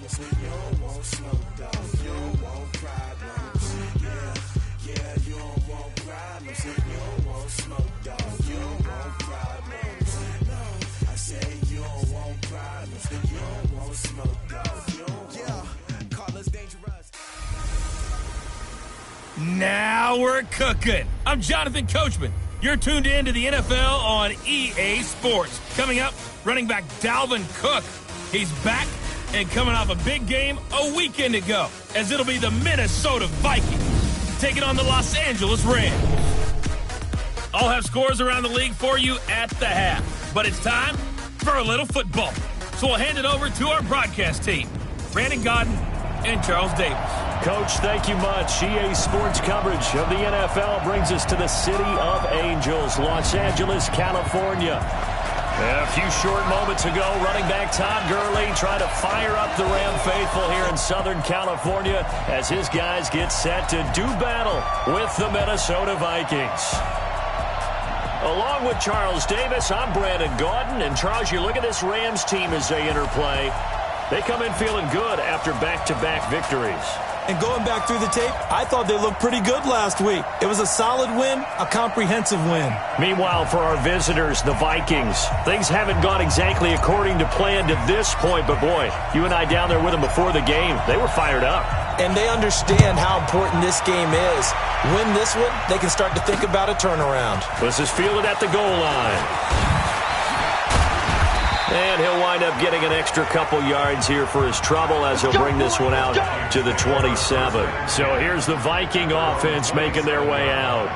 You don't want smoke, dog. You don't want problems. Yeah, you don't want problems. You don't want smoke, dog. You don't want problems. No, I say you don't want problems. You don't want smoke, dog. You don't want. Call us dangerous. Now we're cooking. I'm Jonathan Coachman. You're tuned in to the NFL on EA Sports. Coming up, running back Dalvin Cook. He's back and coming off a big game a weekend ago, as it'll be the Minnesota Vikings taking on the Los Angeles Rams. I'll have scores around the league for you at the half, but it's time for a little football. So we'll hand it over to our broadcast team, Brandon Godden and Charles Davis. Coach, thank you much. EA Sports coverage of the NFL brings us to the City of Angels, Los Angeles, California. A few short moments ago, running back Todd Gurley trying to fire up the Ram faithful here in Southern California as his guys get set to do battle with the Minnesota Vikings. Along with Charles Davis, I'm Brandon Gaudin. And Charles, you look at this Rams team as they interplay. They come in feeling good after back-to-back victories. And going back through the tape, I thought they looked pretty good last week. It was a solid win, a comprehensive win. Meanwhile, for our visitors, the Vikings, things haven't gone exactly according to plan to this point. But, boy, you and I down there with them before the game, they were fired up. And they understand how important this game is. Win this one, they can start to think about a turnaround. This is fielded at the goal line. And he'll wind up getting an extra couple yards here for his trouble as he'll bring this one out to the 27. So here's the Viking offense making their way out.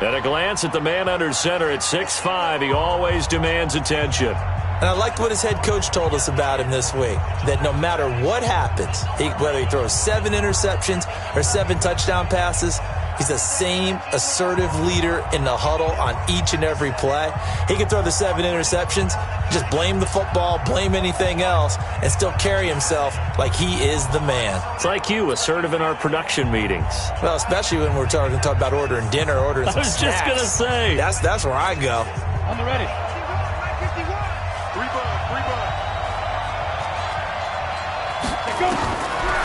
At a glance at the man under center at 6'5", he always demands attention. And I liked what his head coach told us about him this week, that no matter what happens, whether he throws 7 interceptions or 7 touchdown passes, he's the same assertive leader in the huddle on each and every play. He can throw the 7 interceptions, just blame the football, blame anything else, and still carry himself like he is the man. It's like you, assertive in our production meetings. Well, especially when we're talking about ordering dinner, ordering some snacks. I was just going to say. That's where I go. On the ready.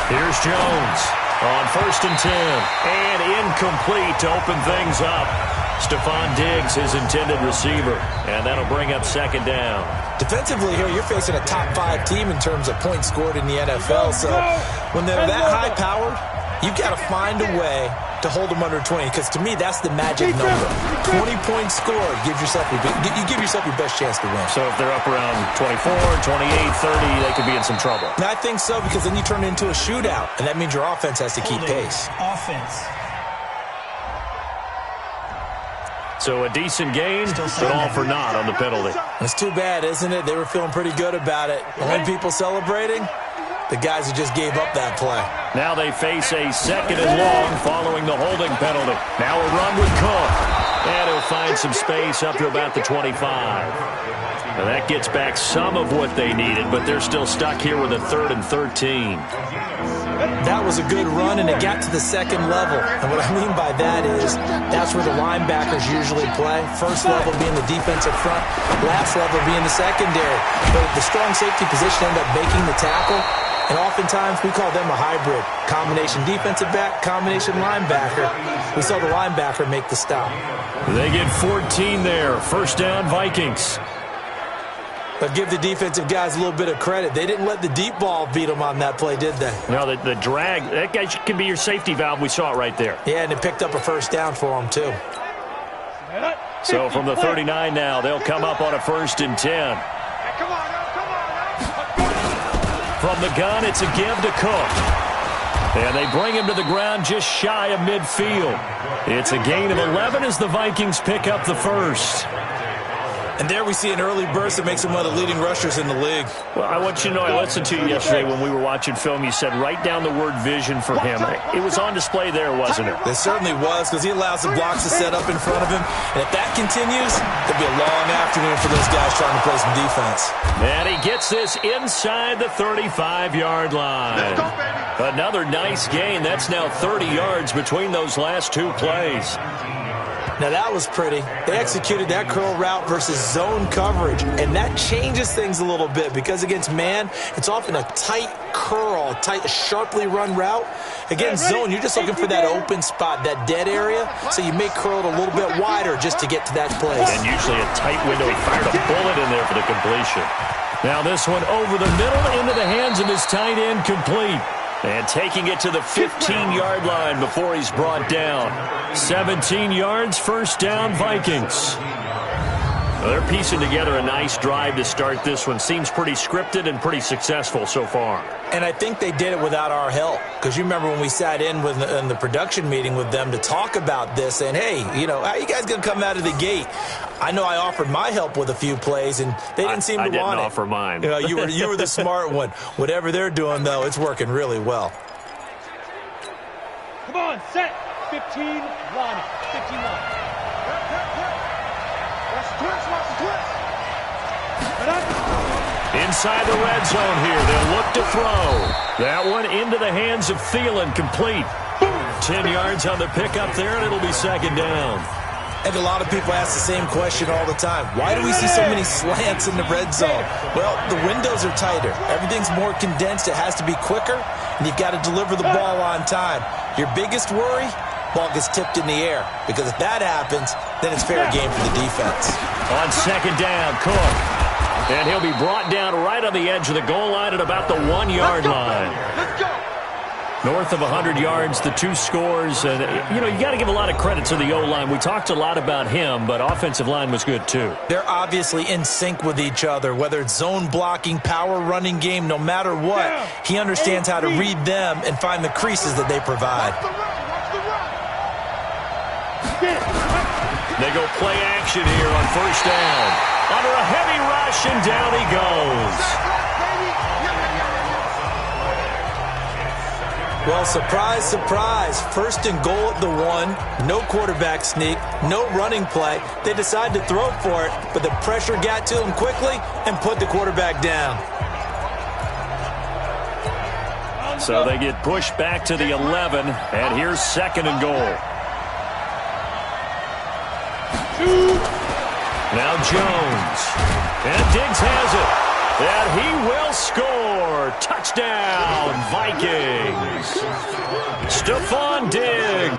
Here's Jones on 1st and 10. And incomplete to open things up. Stephon Diggs, his intended receiver. And that'll bring up 2nd down. Defensively here, you're facing a top 5 team in terms of points scored in the NFL. So when they're that high-powered, you've got to find a way to hold them under 20, because to me, that's the magic number. 20 points scored gives yourself you give yourself your best chance to win. So if they're up around 24, 28, 30, they could be in some trouble. And I think so, because then you turn it into a shootout, and that means your offense has to keep pace. Offense. So a decent game, but all for naught on the penalty. It's too bad, isn't it? They were feeling pretty good about it. Only people celebrating, the guys who just gave up that play. Now they face a 2nd and long following the holding penalty. Now a run with Cook. And he'll find some space up to about the 25. Now that gets back some of what they needed, but they're still stuck here with a 3rd and 13. That was a good run, and it got to the 2nd level. And what I mean by that is that's where the linebackers usually play. First level being the defensive front, last level being the secondary. But the strong safety position ended up making the tackle. And oftentimes we call them a hybrid. Combination defensive back, combination linebacker. We saw the linebacker make the stop. They get 14 there. 1st down, Vikings. But give the defensive guys a little bit of credit. They didn't let the deep ball beat them on that play, did they? No, the drag, that guy can be your safety valve. We saw it right there. Yeah, and it picked up a 1st down for them, too. So from the 39 now, they'll come up on a 1st and 10. From the gun, it's a give to Cook. And they bring him to the ground just shy of midfield. It's a gain of 11 as the Vikings pick up the 1st. And there we see an early burst that makes him one of the leading rushers in the league. Well, I want you to know, I listened to you yesterday when we were watching film. You said write down the word vision for him. It was on display there, wasn't it? It certainly was, because he allows the blocks to set up in front of him. And if that continues, it'll be a long afternoon for those guys trying to play some defense. And he gets this inside the 35-yard line. Another nice gain. That's now 30 yards between those last 2 plays. Now that was pretty. They executed that curl route versus zone coverage, and that changes things a little bit because against man, it's often a tight curl, sharply run route. Against zone, you're just looking for that open spot, that dead area, so you may curl it a little bit wider just to get to that place. And usually a tight window. He fired a bullet in there for the completion. Now this one over the middle into the hands of his tight end, complete. And taking it to the 15-yard line before he's brought down. 17 yards, first down, Vikings. Well, they're piecing together a nice drive to start this one. Seems pretty scripted and pretty successful so far. And I think they did it without our help. Because you remember when we sat in the production meeting with them to talk about this, and hey, how are you guys going to come out of the gate? I know I offered my help with a few plays, and they didn't seem to want it. I didn't offer mine. You were the smart one. Whatever they're doing, though, it's working really well. Come on, set. 15, line up. 15 line. Watch the twist, watch the twist. Inside the red zone here, they'll look to throw. That one into the hands of Thielen, complete. 10 yards on the pickup there, and it'll be second down. I think a lot of people ask the same question all the time. Why do we see so many slants in the red zone? Well, the windows are tighter. Everything's more condensed. It has to be quicker, and you've got to deliver the ball on time. Your biggest worry? Ball gets tipped in the air. Because if that happens, then it's fair game for the defense. On second down, Cook. And he'll be brought down right on the edge of the goal line at about the 1-yard line. Let's go. North of 100 yards, the two scores. And, you got to give a lot of credit to the O-line. We talked a lot about him, but offensive line was good, too. They're obviously in sync with each other, whether it's zone blocking, power running game, no matter what. He understands how to read them and find the creases that they provide. They go play action here on first down. Under a heavy rush, and down he goes. Well, surprise, surprise. First and goal at the 1. No quarterback sneak. No running play. They decide to throw for it, but the pressure got to them quickly and put the quarterback down. So they get pushed back to the 11, and here's second and goal. Now Jones. And Diggs has it. And he will score. Touchdown, Vikings. Stephon Diggs.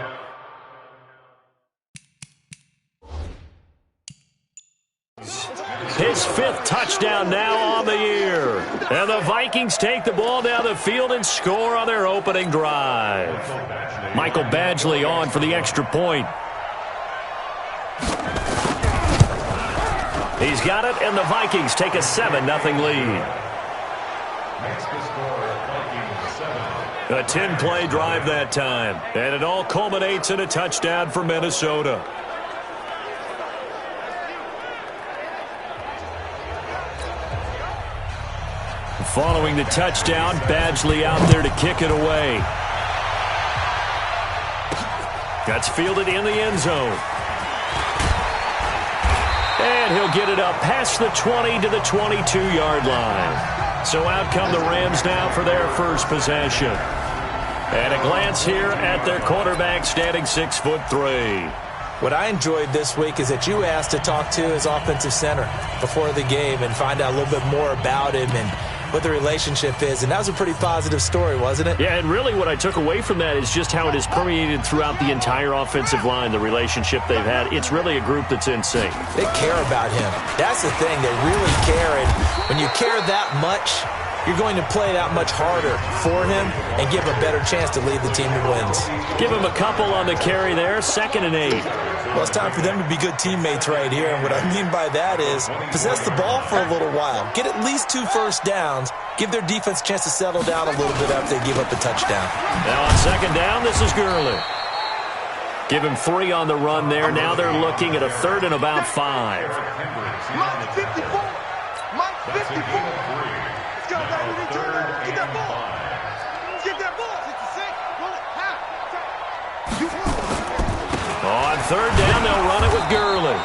His 5th touchdown now on the year. And the Vikings take the ball down the field and score on their opening drive. Michael Badgley on for the extra point. He's got it, and the Vikings take a 7-0 lead. A 10-play drive that time, and it all culminates in a touchdown for Minnesota. Following the touchdown, Badgley out there to kick it away. That's fielded in the end zone. And he'll get it up past the 20 to the 22-yard line. So out come the Rams now for their first possession. And a glance here at their quarterback standing 6'3". What I enjoyed this week is that you asked to talk to his offensive center before the game and find out a little bit more about him and what the relationship is. And that was a pretty positive story, wasn't it? Yeah, and really what I took away from that is just how it has permeated throughout the entire offensive line, the relationship they've had. It's really a group that's in sync. They care about him. That's the thing. They really care. And when you care that much, you're going to play that much harder for him and give a better chance to lead the team to wins. Give him a couple on the carry there, 2nd and 8. Well, it's time for them to be good teammates right here. And what I mean by that is possess the ball for a little while. Get at least 2 first downs. Give their defense a chance to settle down a little bit after they give up a touchdown. Now on 2nd down, this is Gurley. Give him 3 on the run there. Now they're looking at a 3rd and about 5. Mike 54. Mike 54. Let's go, baby. Return. Get that ball. Get that ball. 66. Pull it. Half. On 3rd down, they'll run it with Gurley.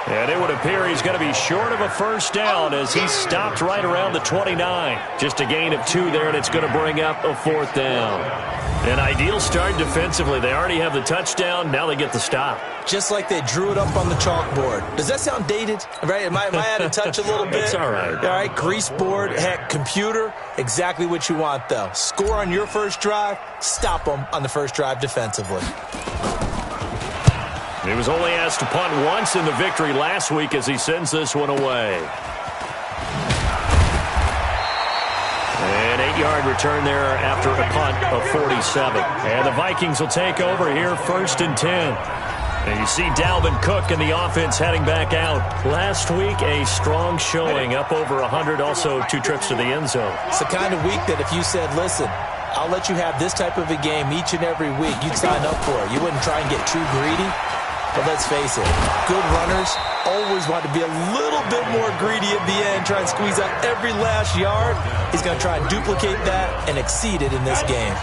And it would appear he's going to be short of a first down as he stopped right around the 29. Just a gain of 2 there, and it's going to bring up a 4th down. An ideal start defensively. They already have the touchdown. Now they get the stop. Just like they drew it up on the chalkboard. Does that sound dated? Right? Am I out of touch a little bit? It's all right. All right, grease board, heck, computer, exactly what you want, though. Score on your first drive, stop them on the first drive defensively. He was only asked to punt once in the victory last week as he sends this one away. An 8-yard return there after a punt of 47. And the Vikings will take over here 1st and 10. And you see Dalvin Cook and the offense heading back out. Last week, a strong showing, up over 100, also 2 trips to the end zone. It's the kind of week that if you said, listen, I'll let you have this type of a game each and every week, you'd sign up for it. You wouldn't try and get too greedy. But let's face it, good runners always want to be a little bit more greedy at the end, try and squeeze out every last yard. He's going to try and duplicate that and exceed it in this game.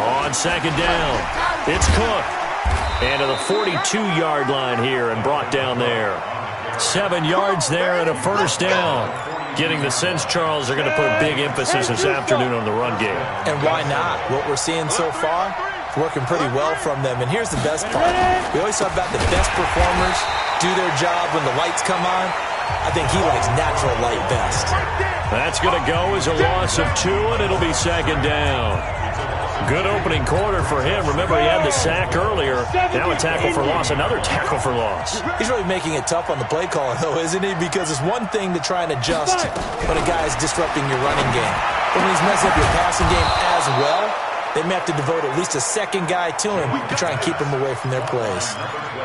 On 2nd down, it's Cook. And to the 42-yard line here and brought down there. 7 yards there and a first down. Getting the sense, Charles, they're going to put a big emphasis this afternoon on the run game. And why not? What we're seeing so far, it's working pretty well from them. And here's the best part. We always talk about the best performers do their job when the lights come on. I think he likes natural light best. That's going to go as a loss of 2, and it'll be 2nd down. Good opening quarter for him. Remember, he had the sack earlier. Now a tackle for loss, another tackle for loss. He's really making it tough on the play caller, though, isn't he? Because it's one thing to try and adjust when a guy is disrupting your running game. But when he's messing up your passing game as well, they may have to devote at least a second guy to him to try and keep him away from their plays.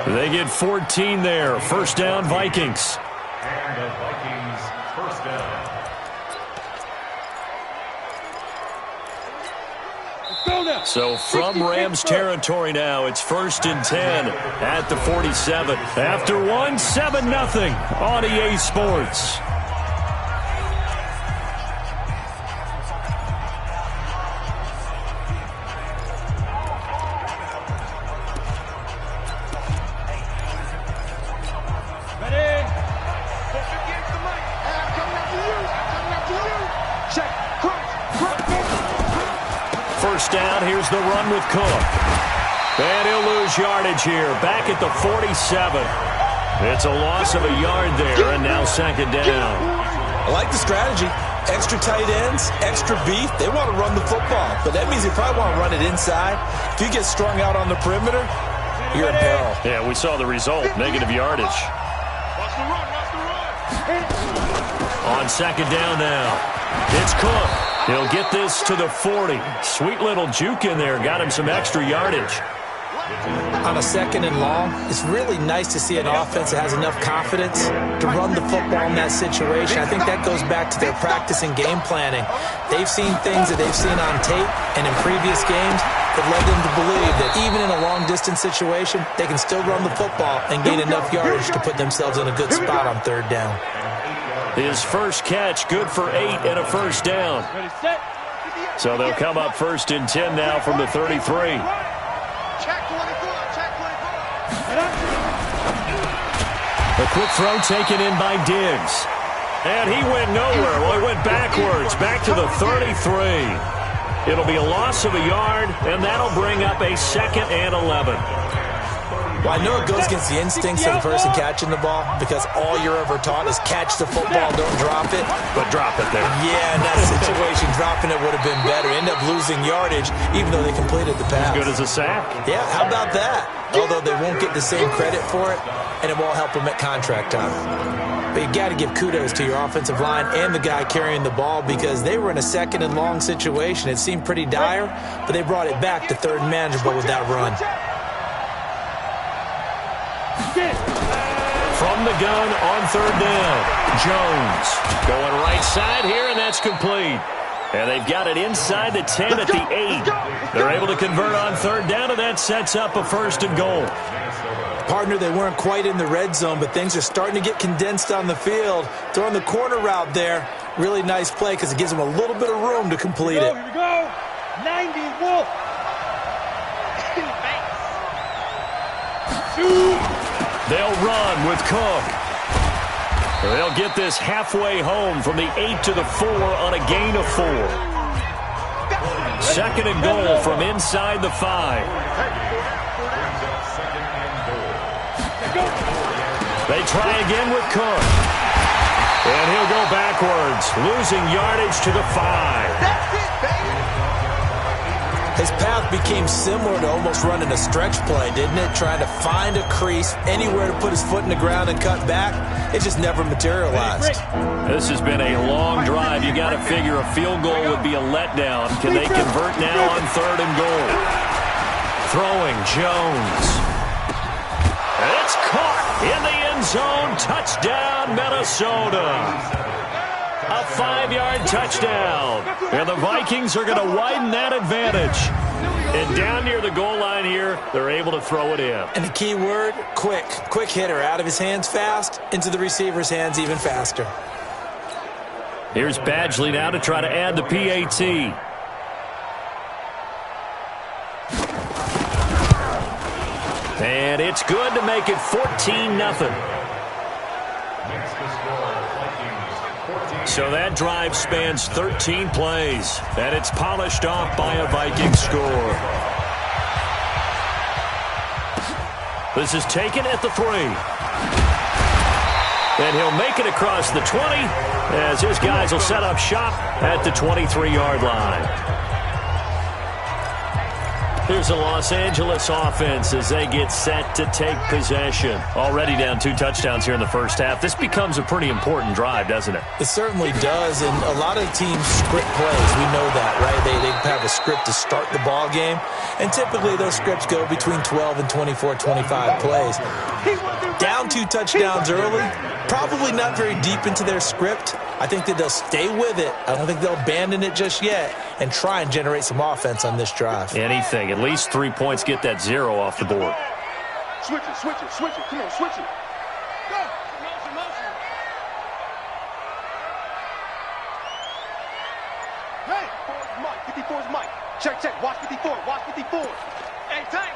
They get 14 there. First down, Vikings. And the Vikings first down. So from Rams territory now, it's 1st and 10 at the 47. After 1, 7-0 on EA Sports. First down, here's the run with Cook. And he'll lose yardage here, back at the 47. It's a loss of a yard there, and now 2nd down. I like the strategy. Extra tight ends, extra beef. They want to run the football, but that means they probably want to run it inside. If you get strung out on the perimeter, you're in peril. Yeah, we saw the result, negative yardage. On 2nd down now, it's Cook. He'll get this to the 40. Sweet little juke in there. Got him some extra yardage. On a 2nd and long, it's really nice to see an offense that has enough confidence to run the football in that situation. I think that goes back to their practice and game planning. They've seen things that they've seen on tape and in previous games that led them to believe that even in a long-distance situation, they can still run the football and gain enough yardage to put themselves in a good spot on 3rd down. His first catch, good for 8 and a first down. So they'll come up 1st and 10 now from the 33. A quick throw taken in by Diggs. And he went nowhere. Well, he went backwards, back to the 33. It'll be a loss of a yard, and that'll bring up a 2nd and 11. Well, I know it goes against the instincts of the person catching the ball because all you're ever taught is catch the football, don't drop it. But drop it there. Yeah, in that situation, dropping it would have been better. End up losing yardage, even though they completed the pass. As good as a sack. Yeah, how about that? Although they won't get the same credit for it, and it won't help them at contract time. But you got to give kudos to your offensive line and the guy carrying the ball because they were in a 2nd and long situation. It seemed pretty dire, but they brought it back to 3rd and manageable with that run. From the gun on 3rd down, Jones going right side here, and that's complete. And they've got it inside the 10 at the 8. They're able to convert on 3rd down, and that sets up a 1st and goal. Partner, they weren't quite in the red zone, but things are starting to get condensed on the field. Throwing the corner route there, really nice play because it gives them a little bit of room to complete it. Here we go. 90 Wolf. They'll run with Cook. They'll get this halfway home from the 8 to the 4 on a gain of 4. Second and goal from inside the 5. They try again with Cook. And he'll go backwards, losing yardage to the 5. That's it, baby. His path became similar to almost running a stretch play, didn't it? Trying to find a crease, anywhere to put his foot in the ground and cut back. It just never materialized. This has been a long drive. You got to figure a field goal would be a letdown. Can they convert now on 3rd and goal? Throwing Jones. It's caught in the end zone. Touchdown, Minnesota. A 5-yard touchdown. And the Vikings are going to widen that advantage. And down near the goal line here, they're able to throw it in. And the key word, quick. Quick hitter. Out of his hands fast, into the receiver's hands even faster. Here's Badgley now to try to add the PAT. And it's good to make it 14-0. So that drive spans 13 plays, and it's polished off by a Viking score. This is taken at the 3. And he'll make it across the 20 as his guys will set up shop at the 23-yard line. Here's the Los Angeles offense as they get set to take possession. Already down 2 touchdowns here in the first half. This becomes a pretty important drive, doesn't it? It certainly does, and a lot of teams script plays. We know that, right? They have a script to start the ball game, and typically those scripts go between 12 and 24, 25 plays. Down 2 touchdowns early, probably not very deep into their script. I think that they'll stay with it. I don't think they'll abandon it just yet and try and generate some offense on this drive. Anything. At least 3 points, get that 0 off the board. Switch it, switch it, switch it. Come on, switch it. Go. Motion. Hey, 54's Mike. 54's Mike. Check. Watch 54. Watch 54. Hey, time.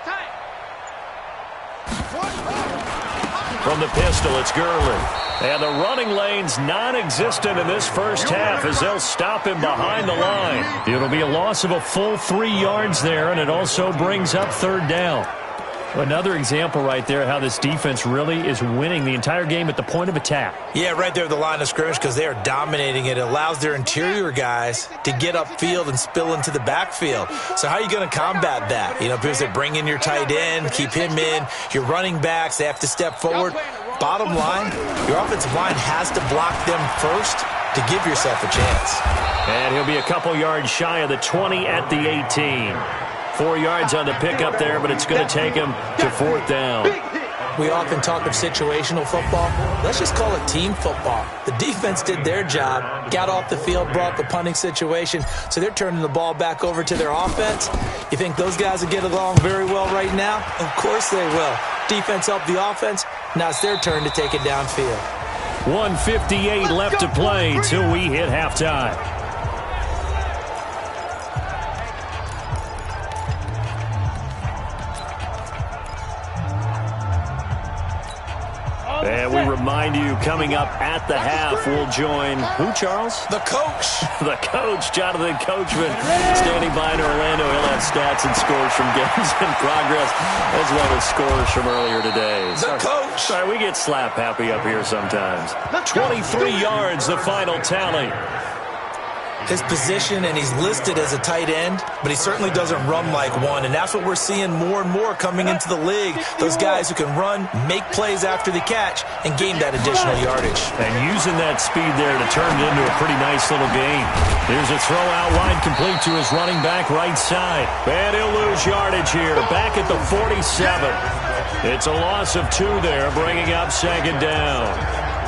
From the pistol, it's Gurley. And the running lane's non-existent in this first half as they'll stop him behind the line. It'll be a loss of a full 3 yards there, and it also brings up 3rd down. Another example right there how this defense really is winning the entire game at the point of attack. Yeah, right there at the line of scrimmage because they are dominating it. It allows their interior guys to get upfield and spill into the backfield. So how are you going to combat that? You know, people say bring in your tight end, keep him in. Your running backs, they have to step forward. Bottom line, your offensive line has to block them first to give yourself a chance. And he'll be a couple yards shy of the 20 at the 18. 4 yards on the pickup there, but it's going to take him to 4th down. We often talk of situational football. Let's just call it team football. The defense did their job, got off the field, brought the punting situation, so they're turning the ball back over to their offense. You think those guys will get along very well right now? Of course they will. Defense helped the offense. Now it's their turn to take it downfield. 1:58 left to play till we hit halftime. And we remind you, coming up at the half, we'll join who, Charles? The coach. The coach, Jonathan Coachman, standing by in Orlando. He'll have stats and scores from games in progress, as well as scores from earlier today. The coach. Sorry, we get slap happy up here sometimes. 23 yards, the final tally. His position, and he's listed as a tight end, but he certainly doesn't run like one, and that's what we're seeing more and more coming into the league. Those guys who can run, make plays after the catch, and gain that additional yardage. And using that speed there to turn it into a pretty nice little game. Here's a throw out wide, complete to his running back right side. And he'll lose yardage here, back at the 47. It's a loss of 2 there, bringing up 2nd down.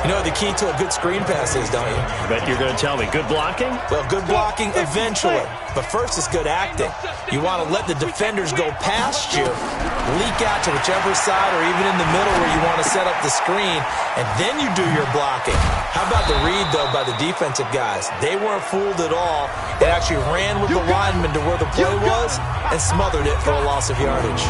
You know what the key to a good screen pass is, don't you? I bet you're going to tell me. Good blocking? Well, good blocking eventually. But first is good acting. You want to let the defenders go past you, leak out to whichever side or even in the middle where you want to set up the screen, and then you do your blocking. How about the read, though, by the defensive guys? They weren't fooled at all. They actually ran with the lineman to where the play was and smothered it for a loss of yardage.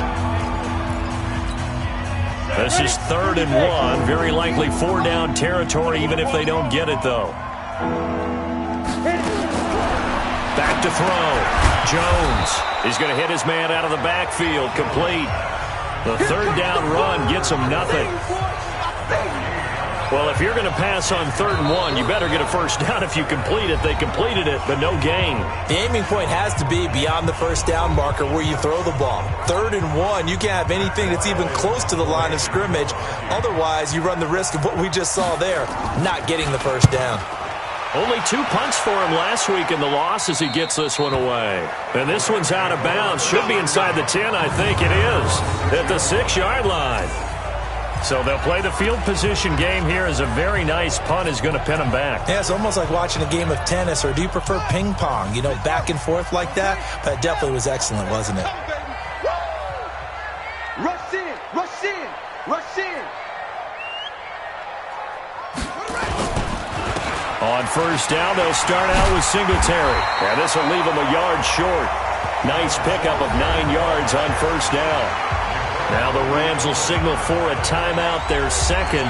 This is 3rd and 1. Very likely 4-down territory, even if they don't get it, though. Back to throw. Jones is going to hit his man out of the backfield. Complete. The 3rd down run gets him nothing. Well, if you're going to pass on 3rd and 1, you better get a 1st down if you complete it. They completed it, but no gain. The aiming point has to be beyond the 1st down marker where you throw the ball. 3rd and 1, you can't have anything that's even close to the line of scrimmage. Otherwise, you run the risk of what we just saw there, not getting the 1st down. Only 2 punts for him last week in the loss as he gets this one away. And this one's out of bounds. Should be inside the 10, I think it is, at the 6-yard line. So they'll play the field position game here as a very nice punt is going to pin them back. Yeah, it's almost like watching a game of tennis, or do you prefer ping pong? You know, back and forth like that? That definitely was excellent, wasn't it? Rush in, rush in, rush in. On 1st down, they'll start out with Singletary. And this will leave them a yard short. Nice pickup of 9 yards on 1st down. Now the Rams will signal for a timeout, their 2nd,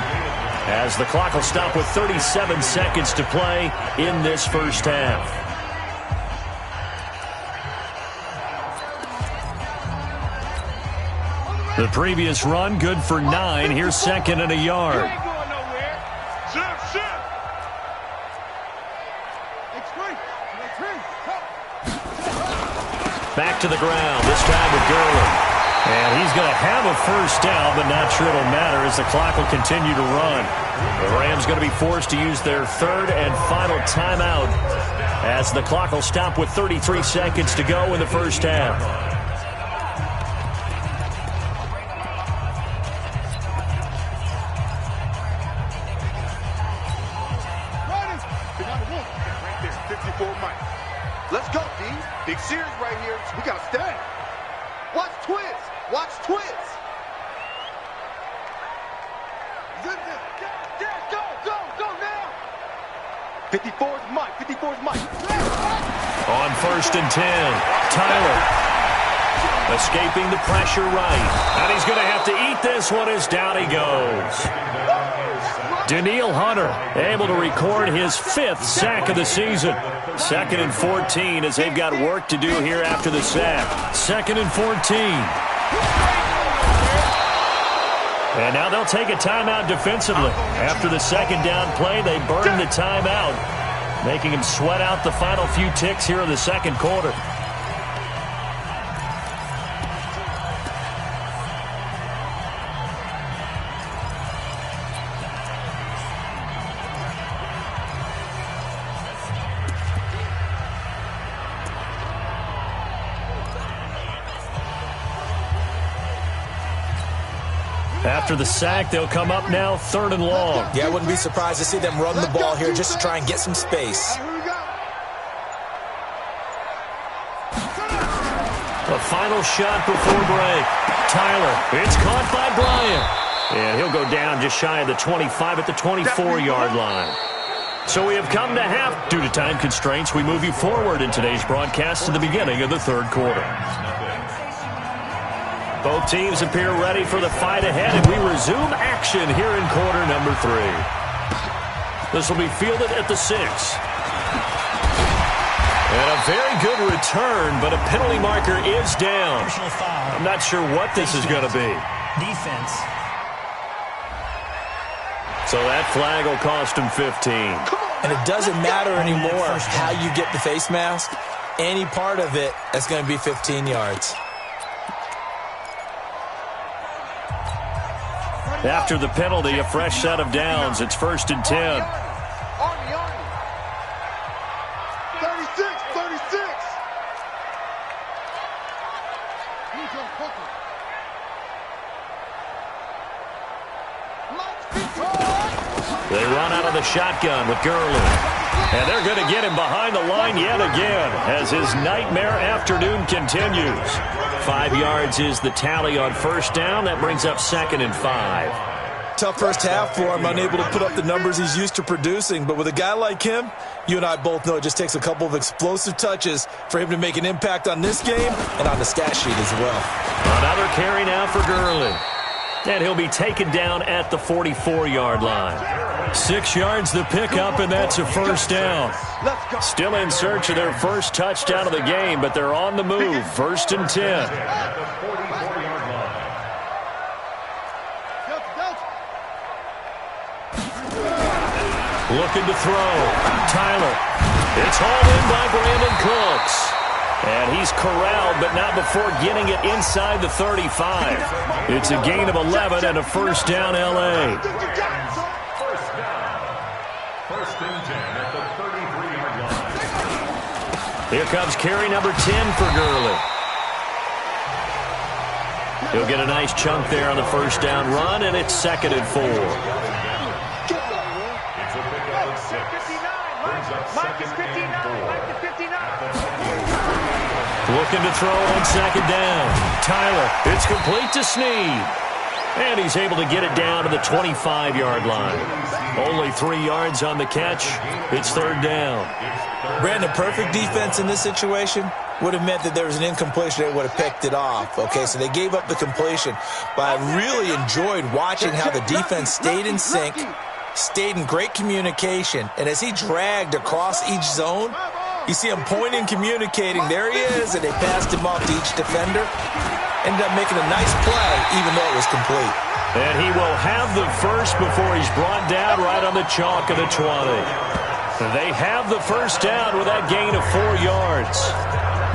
as the clock will stop with 37 seconds to play in this 1st half. The previous run, good for 9. Here's 2nd and a yard. Back to the ground, this time with Gurley. And he's going to have a 1st down, but not sure it'll matter as the clock will continue to run. The Rams going to be forced to use their 3rd and final timeout as the clock will stop with 33 seconds to go in the 1st half. Let's go, D. Big series right here. So we got to stay. Watch twist. Watch twist. Go now. 54's Mike. 54's Mike. On 1st and 10, Tyler escaping the pressure right. And he's going to have to eat this one as down he goes. Daniil Hunter able to record his 5th sack of the season. 2nd and 14 as they've got work to do here after the sack. 2nd and 14. And now they'll take a timeout defensively. After the 2nd down play, they burn the timeout, making him sweat out the final few ticks here in the 2nd quarter. After the sack, they'll come up now 3rd and long. Yeah, I wouldn't be surprised to see them run the ball here just to try and get some space. The final shot before break. Tyler, it's caught by Bryant. And he'll go down just shy of the 25 at the 24-yard line. So we have come to half. Due to time constraints, we move you forward in today's broadcast to the beginning of the 3rd quarter. Both teams appear ready for the fight ahead, and we resume action here in quarter number 3. This will be fielded at the 6. And a very good return, but a penalty marker is down. I'm not sure what this is going to be. Defense. So that flag will cost him 15. And it doesn't matter anymore how you get the face mask. Any part of it is going to be 15 yards. After the penalty, a fresh set of downs. It's 1st and 10. 36. They run out of the shotgun with Gurley. And they're going to get him behind the line yet again as his nightmare afternoon continues. 5 yards is the tally on 1st down. That brings up 2nd and 5. Tough first half for him, unable to put up the numbers he's used to producing. But with a guy like him, you and I both know it just takes a couple of explosive touches for him to make an impact on this game and on the stat sheet as well. Another carry now for Gurley. And he'll be taken down at the 44-yard line. 6 yards the pickup, and that's a first down. Still in search of their first touchdown of the game, but they're on the move. 1st and 10. Looking to throw. Tyler. It's hauled in by Brandon Cooks. And he's corralled, but not before getting it inside the 35. It's a gain of 11 and a first down, L.A. First down. 1st and 10 at the 33-yard line. Here comes carry number 10 for Gurley. He'll get a nice chunk there on the first down run, and it's 2nd and 4. It's a pickup of 6. Brings up 2nd and 4. Looking to throw on 2nd down. Tyler, it's complete to Snead. And he's able to get it down to the 25-yard line. Only 3 yards on the catch. It's 3rd down. Brandon, perfect defense in this situation would have meant that there was an incompletion. They would have picked it off. Okay, so they gave up the completion. But I really enjoyed watching how the defense stayed in sync, stayed in great communication, and as he dragged across each zone, you see him pointing, communicating. There he is, and they passed him off to each defender. Ended up making a nice play, even though it was complete. And he will have the first before he's brought down right on the chalk of the 20. They have the first down with that gain of 4 yards.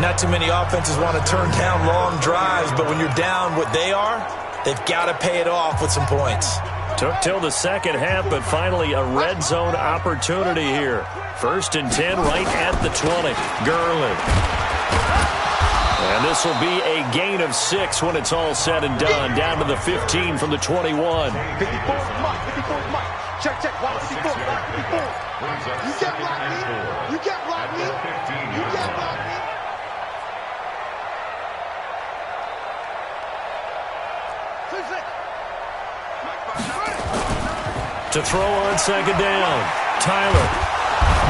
Not too many offenses want to turn down long drives, but when you're down what they are, they've got to pay it off with some points. Took till the second half, but finally a red zone opportunity here. 1st and 10 right at the 20. Gurley. And this will be a gain of 6 when it's all said and done. Down to the 15 from the 21. 54 Mike. Check. Watch 54. You can't block me. You can't block me. You can't block me. To throw on 2nd down. Tyler.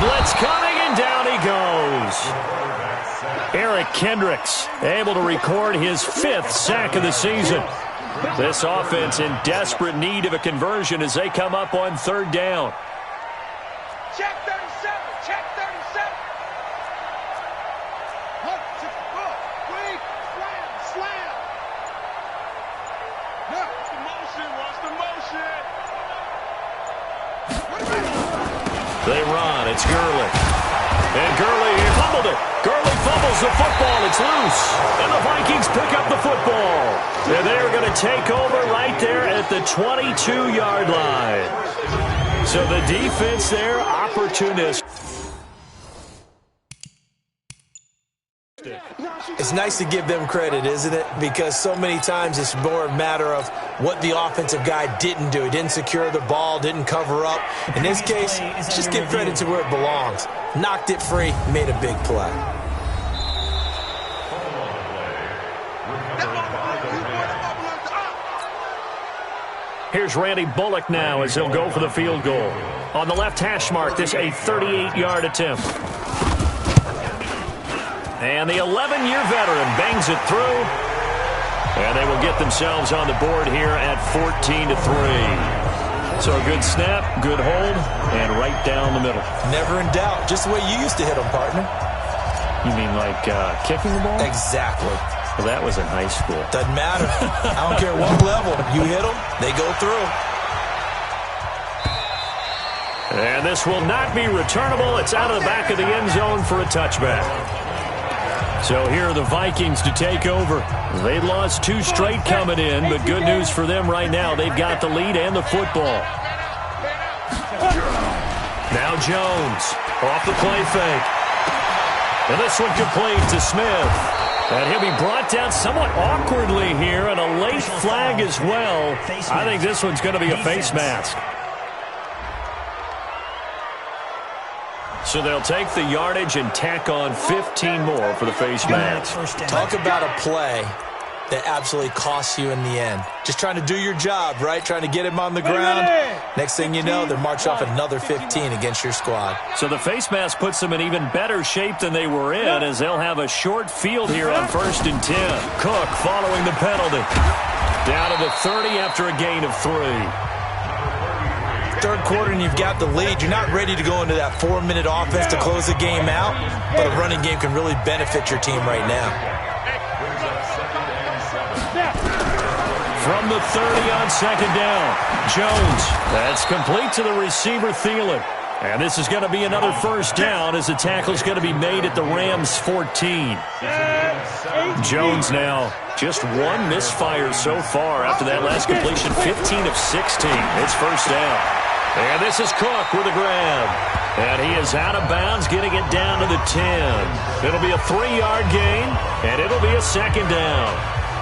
Blitz coming, and down he goes. Eric Kendricks able to record his 5th sack of the season. This offense in desperate need of a conversion as they come up on 3rd down. Check 37. Check 37. Look, wait, slam. Look, what's the motion? They run. It's Gurley. And Gurley fumbled it. Gurley fumbles the football. It's loose. And the Vikings pick up the football. And they're going to take over right there at the 22-yard line. So the defense there, opportunistic. It's nice to give them credit, isn't it? Because so many times it's more a matter of what the offensive guy didn't do. He didn't secure the ball, didn't cover up. In this case, just give credit to where it belongs. Knocked it free, made a big play. Here's Randy Bullock now as he'll go for the field goal. On the left hash mark, this a 38-yard attempt. And the 11-year veteran bangs it through. And they will get themselves on the board here at 14-3. So a good snap, good hold, and right down the middle. Never in doubt. Just the way you used to hit them, partner. You mean like kicking the ball? Exactly. Well, that was in high school. Doesn't matter. I don't care what level. You hit them, they go through. And this will not be returnable. It's out of the back of the end zone for a touchback. So here are the Vikings to take over. They lost 2 straight coming in, but good news for them right now. They've got the lead and the football. Now Jones off the play fake. And this one complete to Smith. And he'll be brought down somewhat awkwardly here, and a late flag as well. I think this one's going to be a face mask. So they'll take the yardage and tack on 15 more for the face mask. Talk about a play that absolutely costs you in the end. Just trying to do your job, right? Trying to get him on the ground. Next thing you know, they're marching off another 15 against your squad. So the face mask puts them in even better shape than they were in, as they'll have a short field here on 1st and 10. Cook following the penalty. Down to the 30 after a gain of 3. Third quarter and you've got the lead. You're not ready to go into that 4-minute offense to close the game out, but a running game can really benefit your team right now. From the 30 on second down, Jones. That's complete to the receiver, Thielen. And this is going to be another first down as the tackle's going to be made at the Rams' 14. Jones now just one misfire so far after that last completion, 15 of 16. It's first down. And this is Cook with a grab. And he is out of bounds, getting it down to the 10. It'll be a 3-yard gain, and it'll be a second down.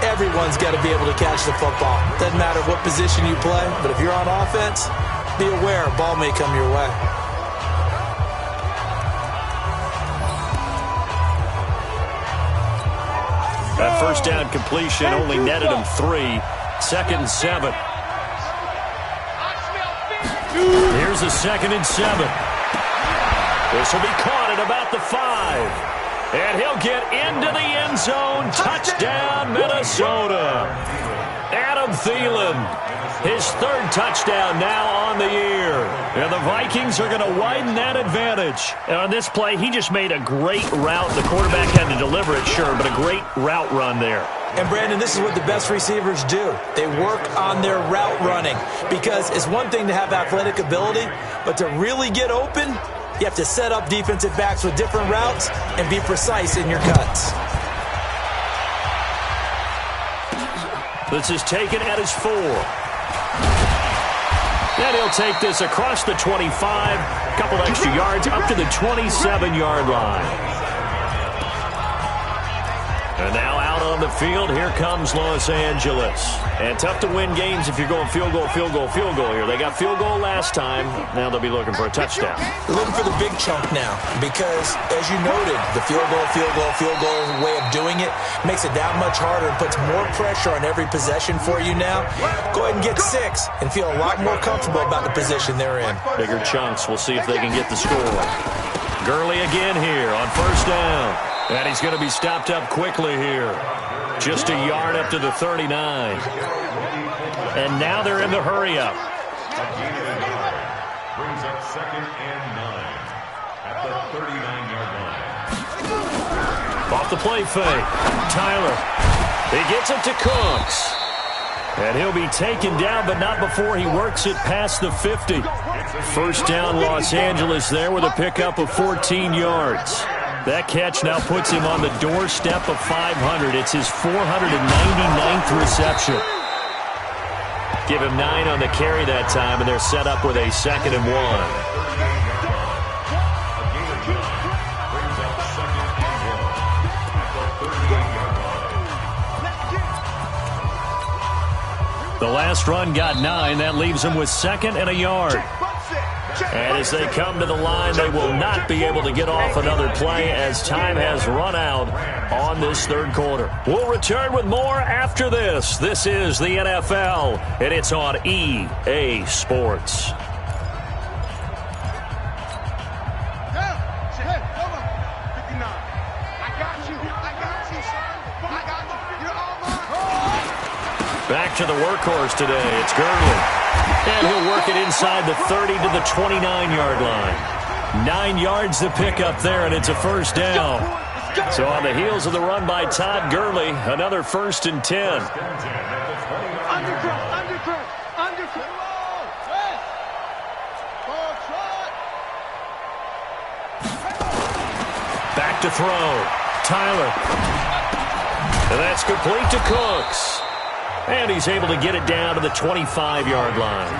Everyone's got to be able to catch the football. Doesn't matter what position you play, but if you're on offense, be aware a ball may come your way. That first down completion only netted him 3. Second and 7. Here's a 2nd and 7. This will be caught at about the 5. And he'll get into the end zone. Touchdown, Minnesota. Adam Thielen, his 3rd touchdown now on the year. And the Vikings are going to widen that advantage. And on this play, he just made a great route. The quarterback had to deliver it, sure, but a great route run there. And, Brandon, this is what the best receivers do. They work on their route running because it's one thing to have athletic ability, but to really get open, you have to set up defensive backs with different routes and be precise in your cuts. This is taken at his 4. And he'll take this across the 25, a couple extra yards up to the 27-yard line. And now out on the field, here comes Los Angeles. And tough to win games if you're going field goal, field goal, field goal here. They got field goal last time. Now they'll be looking for a touchdown. They're looking for the big chunk now because, as you noted, the field goal way of doing it makes it that much harder and puts more pressure on every possession for you now. Go ahead and get 6 and feel a lot more comfortable about the position they're in. Bigger chunks. We'll see if they can get the score. Gurley again here on first down. And he's going to be stopped up quickly here. Just a yard up to the 39. And now they're in the hurry-up. Brings up 2nd and 9 at the 39-yard line. Off the play fake. Tyler. He gets it to Cooks. And he'll be taken down, but not before he works it past the 50. First down, Los Angeles there with a pickup of 14 yards. That catch now puts him on the doorstep of 500. It's his 499th reception. Give him 9 on the carry that time, and they're set up with a 2nd and 1. The last run got 9. That leaves him with 2nd and a yard. And as they come to the line, they will not be able to get off another play as time has run out on this 3rd quarter. We'll return with more after this. This is the NFL, and it's on EA Sports. Back to the workhorse today. It's Gurley. And he'll work it inside the 30 to the 29-yard line. 9 yards to pick up there, and it's a first down. So on the heels of the run by Todd Gurley, another 1st and 10. Back to throw. Tyler. And that's complete to Cooks. And he's able to get it down to the 25-yard line.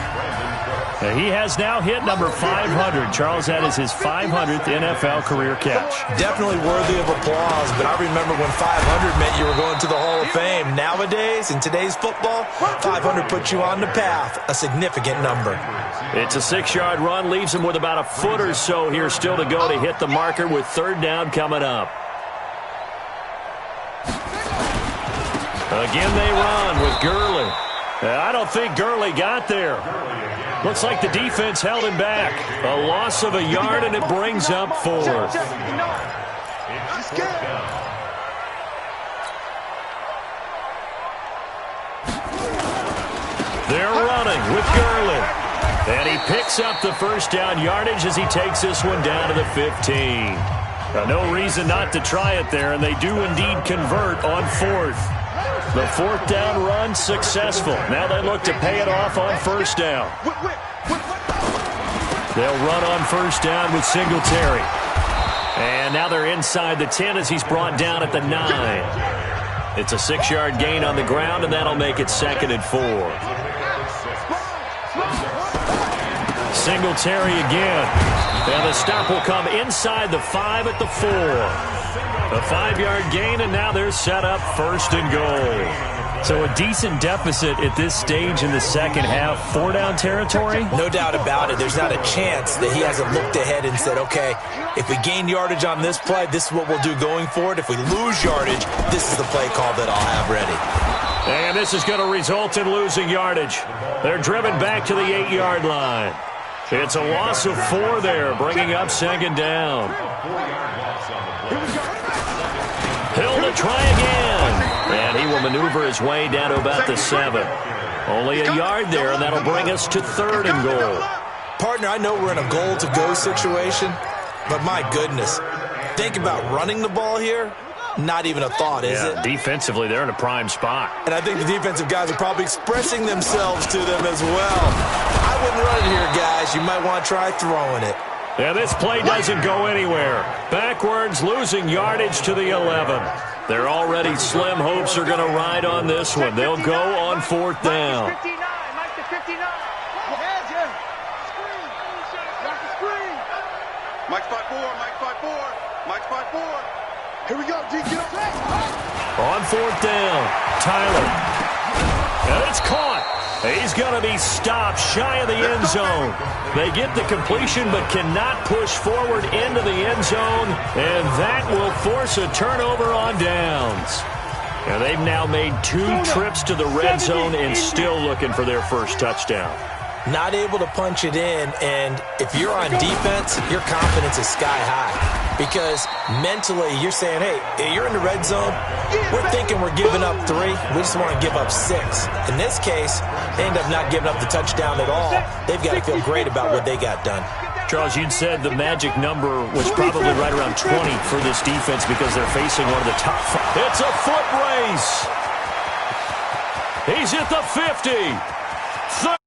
And he has now hit number 500. Charles, that is his 500th NFL career catch. Definitely worthy of applause, but I remember when 500 meant you were going to the Hall of Fame. Nowadays, in today's football, 500 puts you on the path, a significant number. It's a 6-yard run, leaves him with about a foot or so here still to go to hit the marker with 3rd down coming up. Again, they run with Gurley. I don't think Gurley got there. Looks like the defense held him back. A loss of a yard, and it brings up 4th. They're running with Gurley. And he picks up the first down yardage as he takes this one down to the 15. No reason not to try it there, and they do indeed convert on 4th. The 4th down run successful. Now they look to pay it off on 1st down. They'll run on 1st down with Singletary. And now they're inside the 10 as he's brought down at the 9. It's a 6-yard gain on the ground, and that'll make it 2nd and 4. Singletary again. And the stop will come inside the 5 at the 4. A 5-yard gain, and now they're set up 1st and goal. So a decent deficit at this stage in the second half. 4-down territory? No doubt about it. There's not a chance that he hasn't looked ahead and said, okay, if we gain yardage on this play, this is what we'll do going forward. If we lose yardage, this is the play call that I'll have ready. And this is going to result in losing yardage. They're driven back to the 8-yard line. It's a loss of 4 there, bringing up 2nd down. Hill to try again. And he will maneuver his way down to about the 7. Only a yard there, and that'll bring us to 3rd and goal. Partner, I know we're in a goal-to-go situation, but my goodness, think about running the ball here. Not even a thought, is it? Defensively, they're in a prime spot. And I think the defensive guys are probably expressing themselves to them as well. I wouldn't run it here, guys. You might want to try throwing it. And this play doesn't go anywhere. Backwards, losing yardage to the 11. Their already slim hopes are going to ride on this one. They'll go on 4th down. Mike to 59. Mike's 5-4, Mike's 5-4, Mike's 5-4. Here we go, D, get up. On 4th down, Tyler. And it's caught. He's going to be stopped shy of the end zone. They get the completion but cannot push forward into the end zone, and that will force a turnover on downs. And they've now made 2 trips to the red zone and still looking for their first touchdown. Not able to punch it in, and if you're on defense, your confidence is sky high. Because mentally, you're saying, hey, you're in the red zone. We're thinking we're giving up 3. We just want to give up 6. In this case, they end up not giving up the touchdown at all. They've got to feel great about what they got done. Charles, you'd said the magic number was probably right around 20 for this defense because they're facing one of the top 5. It's a foot race. He's at the 50.